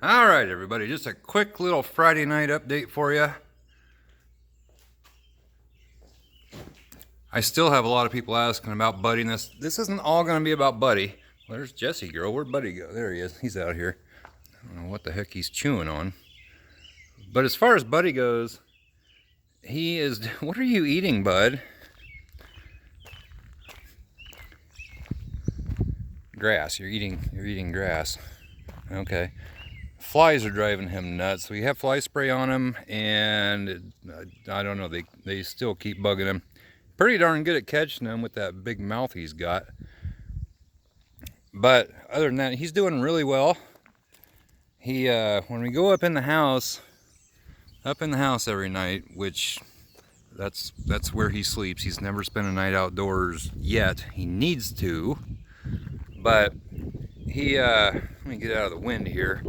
All right, everybody, just a quick little Friday night update for you. I still have a lot of people asking about Buddy, and this isn't all going to be about Buddy. Well, there's Jesse, girl. Where'd Buddy go? There he is. He's out here. I don't know what the heck he's chewing on. But as far as Buddy goes, he is... What are you eating, Bud? Grass. You're eating grass. Okay. Flies are driving him nuts. We have fly spray on him, and I don't know, they still keep bugging him. Pretty darn good at catching them with that big mouth he's got. But other than that, he's doing really well. He when we go up in the house every night, which that's where he sleeps. He's never spent a night outdoors yet. He needs to. But he let me get out of the wind here.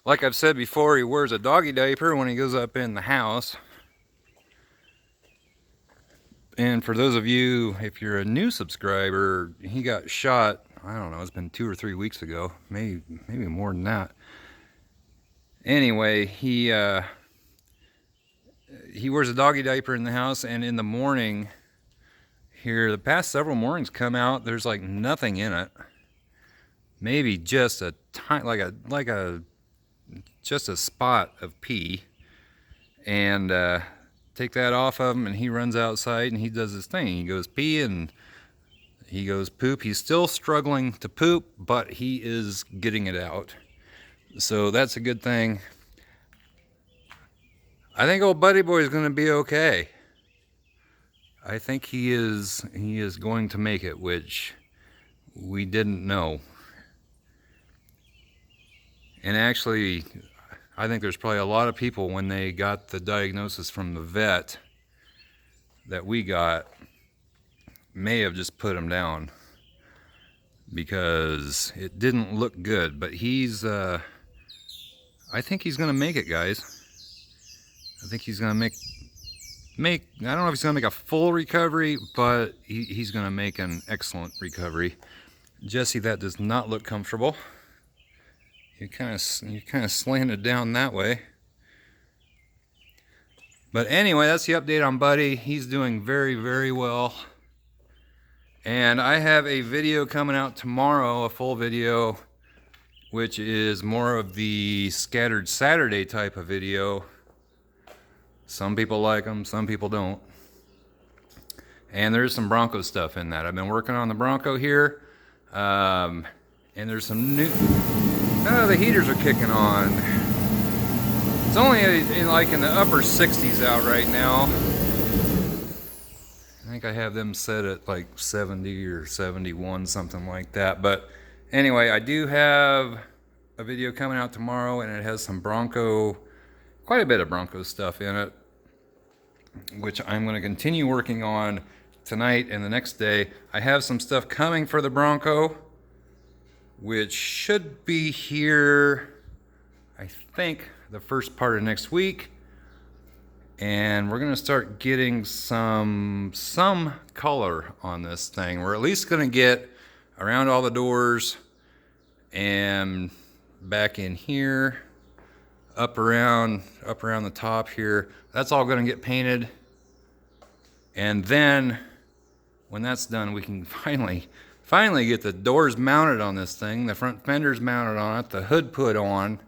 Like I've said before, he wears a doggy diaper when he goes up in the house. And for those of you, if you're a new subscriber, he got shot, I don't know, it's been 2 or 3 weeks ago, maybe more than that. Anyway, he wears a doggy diaper in the house, and in the morning here, the past several mornings come out, there's like nothing in it. Maybe just a tiny, just a spot of pee, and take that off of him, and he runs outside and he does his thing. He goes pee and he goes poop. He's still struggling to poop, but he is getting it out, so that's a good thing. I think old Buddy Boy is going to be okay. I think he is going to make it, which we didn't know. And actually, I think there's probably a lot of people, when they got the diagnosis from the vet that we got, may have just put him down because it didn't look good. But he's, I think he's going to make it, guys. I think he's going to make, I don't know if he's going to make a full recovery, but he's going to make an excellent recovery. Jesse, that does not look comfortable. You kind of slanted down that way. But anyway, that's the update on Buddy. He's doing very, very well. And I have a video coming out tomorrow, a full video, which is more of the scattered Saturday type of video. Some people like them, some people don't. And there's some Bronco stuff in that. I've been working on the Bronco here. And there's some new... Oh, the heaters are kicking on. It's only in the upper 60s out right now. I think I have them set at like 70 or 71, something like that. But anyway, I do have a video coming out tomorrow, and it has some Bronco, quite a bit of Bronco stuff in it, which I'm going to continue working on tonight and the next day. I have some stuff coming for the Bronco, which should be here, I think, the first part of next week. And we're gonna start getting some color on this thing. We're at least gonna get around all the doors and back in here, up around the top here. That's all gonna get painted. And then when that's done, we can finally get the doors mounted on this thing, the front fenders mounted on it, the hood put on,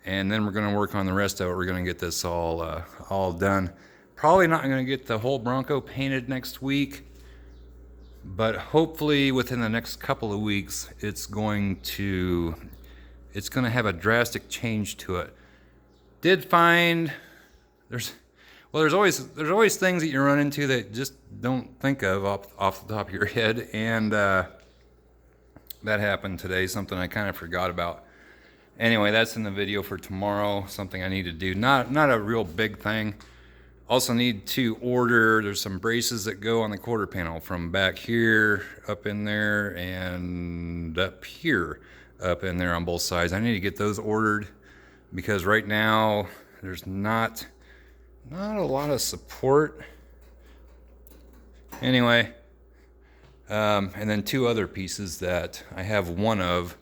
and then we're going to work on the rest of it. We're going to get this all done. Probably not going to get the whole Bronco painted next week, but hopefully within the next couple of weeks, it's going to have a drastic change to it. Did find there's always things that you run into that just don't think of off the top of your head, and that happened today, something I kind of forgot about. Anyway, that's in the video for tomorrow, something I need to do. Not a real big thing. Also need to order, there's some braces that go on the quarter panel from back here, up in there, and up here, up in there on both sides. I need to get those ordered because right now there's not a lot of support. Anyway, and then 2 other pieces that I have one of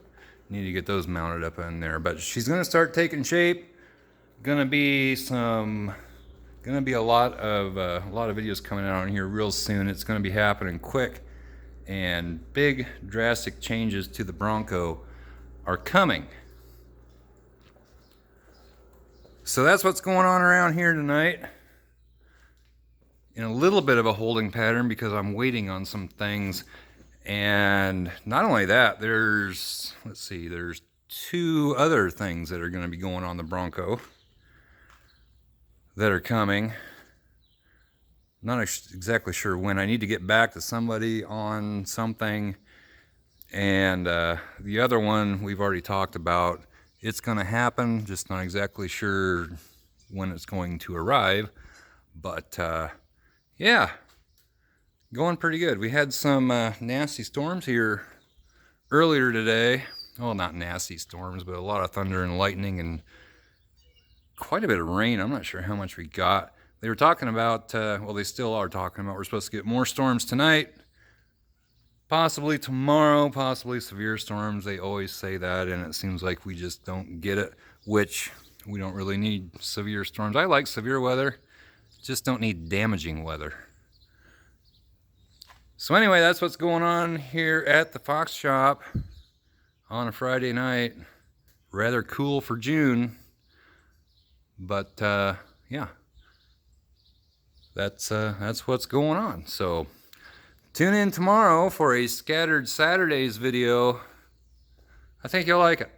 Need to get those mounted up in there. But she's gonna start taking shape. Gonna be a lot of videos coming out on here real soon. It's gonna be happening quick, and big drastic changes to the Bronco are coming. So that's what's going on around here tonight. In a little bit of a holding pattern because I'm waiting on some things. And not only that, there's 2 other things that are going to be going on the Bronco that are coming. Not exactly sure when. I need to get back to somebody on something. And the other one we've already talked about. It's going to happen, just not exactly sure when it's going to arrive. But yeah, going pretty good. We had some nasty storms here earlier today. Well, not nasty storms, but a lot of thunder and lightning and quite a bit of rain. I'm not sure how much we got. They were talking about, well, they still are talking about we're supposed to get more storms tonight. Possibly tomorrow, possibly severe storms. They always say that, and it seems like we just don't get it, which we don't really need severe storms. I like severe weather, just don't need damaging weather. So anyway, that's what's going on here at the Fox shop on a Friday night. Rather cool for June, but yeah, that's what's going on. So tune in tomorrow for a Scattered Saturdays video. I think you'll like it.